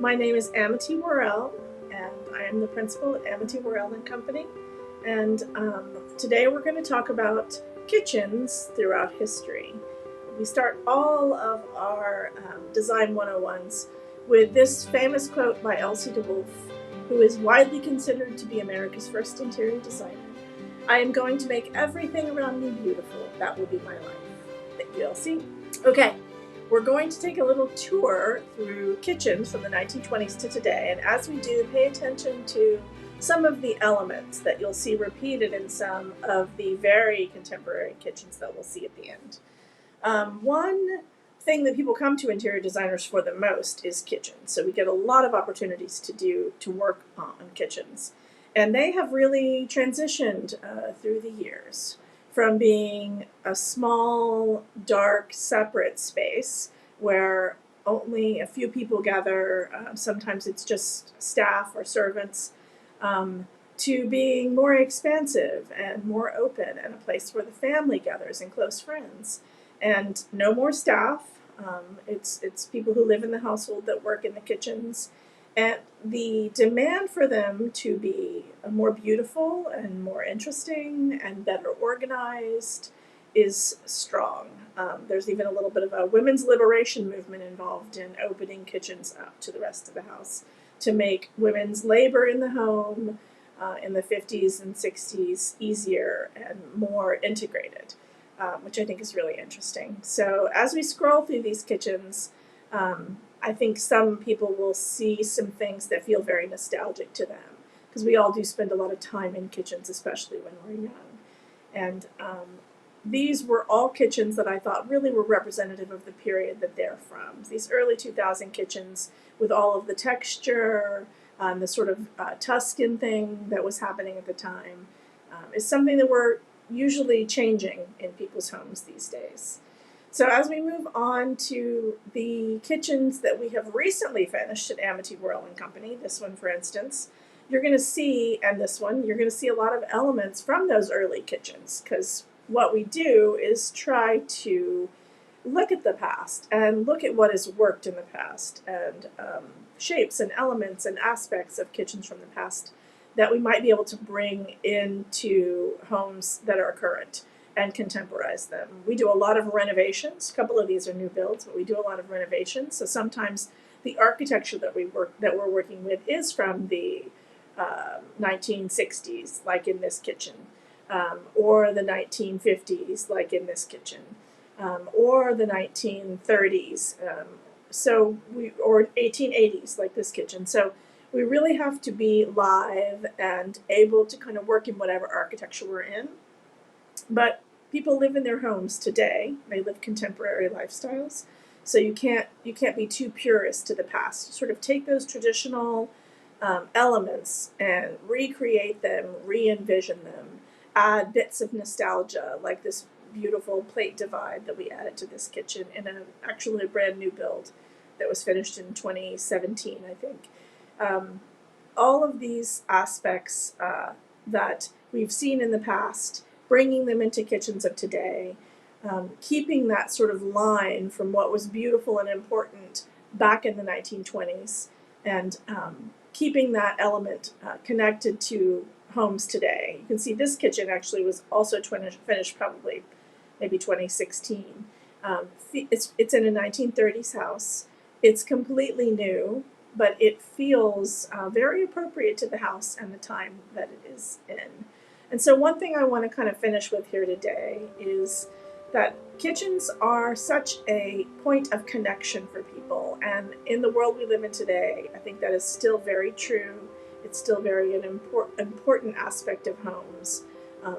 My name is Amity Worrel, and I am the principal at Amity Worrel Company. And today we're going to talk about kitchens throughout history. We start all of our Design 101s with this famous quote by Elsie de Wolfe, who is widely considered to be America's first interior designer. "I am going to make everything around me beautiful. That will be my life." Thank you, Elsie. Okay, we're going to take a little tour through kitchens from the 1920s to today, and as we do, pay attention to some of the elements that you'll see repeated in some of the very contemporary kitchens that we'll see at the end. One thing that people come to interior designers for the most is kitchens. So we get a lot of opportunities to work on kitchens. And they have really transitioned through the years from being a small, dark, separate space where only a few people gather, sometimes it's just staff or servants, to being more expansive and more open and a place where the family gathers and close friends. And no more staff. It's people who live in the household that work in the kitchens. And the demand for them to be more beautiful and more interesting and better organized is strong. There's even a little bit of a women's liberation movement involved in opening kitchens up to the rest of the house to make women's labor in the home in the 50s and 60s easier and more integrated, which I think is really interesting. So as we scroll through these kitchens, I think some people will see some things that feel very nostalgic to them, because we all do spend a lot of time in kitchens, especially when we're young. And these were all kitchens that I thought really were representative of the period that they're from. These early 2000 kitchens with all of the texture, the sort of Tuscan thing that was happening at the time, is something that we're usually changing in people's homes these days. So as we move on to the kitchens that we have recently finished at Amity Worrel Company, this one for instance, you're going to see, and this one, you're going to see a lot of elements from those early kitchens, because what we do is try to look at the past and look at what has worked in the past, and shapes and elements and aspects of kitchens from the past that we might be able to bring into homes that are current and contemporize them. We do a lot of renovations. A couple of these are new builds, but we do a lot of renovations. So sometimes the architecture that we're working with is from the 1960s, like in this kitchen, or the 1950s, like in this kitchen, or the 1930s, or 1880s, like this kitchen. So we really have to be live and able to kind of work in whatever architecture we're in. But people live in their homes today. They live contemporary lifestyles. So you can't be too purist to the past. You sort of take those traditional elements and recreate them, re-envision them, add bits of nostalgia, like this beautiful plate divide that we added to this kitchen in actually a brand new build that was finished in 2017, I think. All of these aspects that we've seen in the past, bringing them into kitchens of today, keeping that sort of line from what was beautiful and important back in the 1920s, and keeping that element connected to homes today. You can see this kitchen actually was also finished probably maybe 2016. It's in a 1930s house. It's completely new, but it feels very appropriate to the house and the time that it is in. And so one thing I want to kind of finish with here today is that kitchens are such a point of connection for people. And in the world we live in today, I think that is still very true. It's still very an important aspect of homes.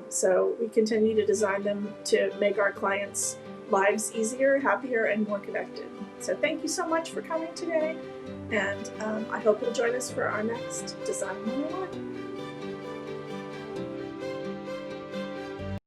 So we continue to design them to make our clients' lives easier, happier, and more connected. So thank you so much for coming today. And I hope you'll join us for our next Design 101.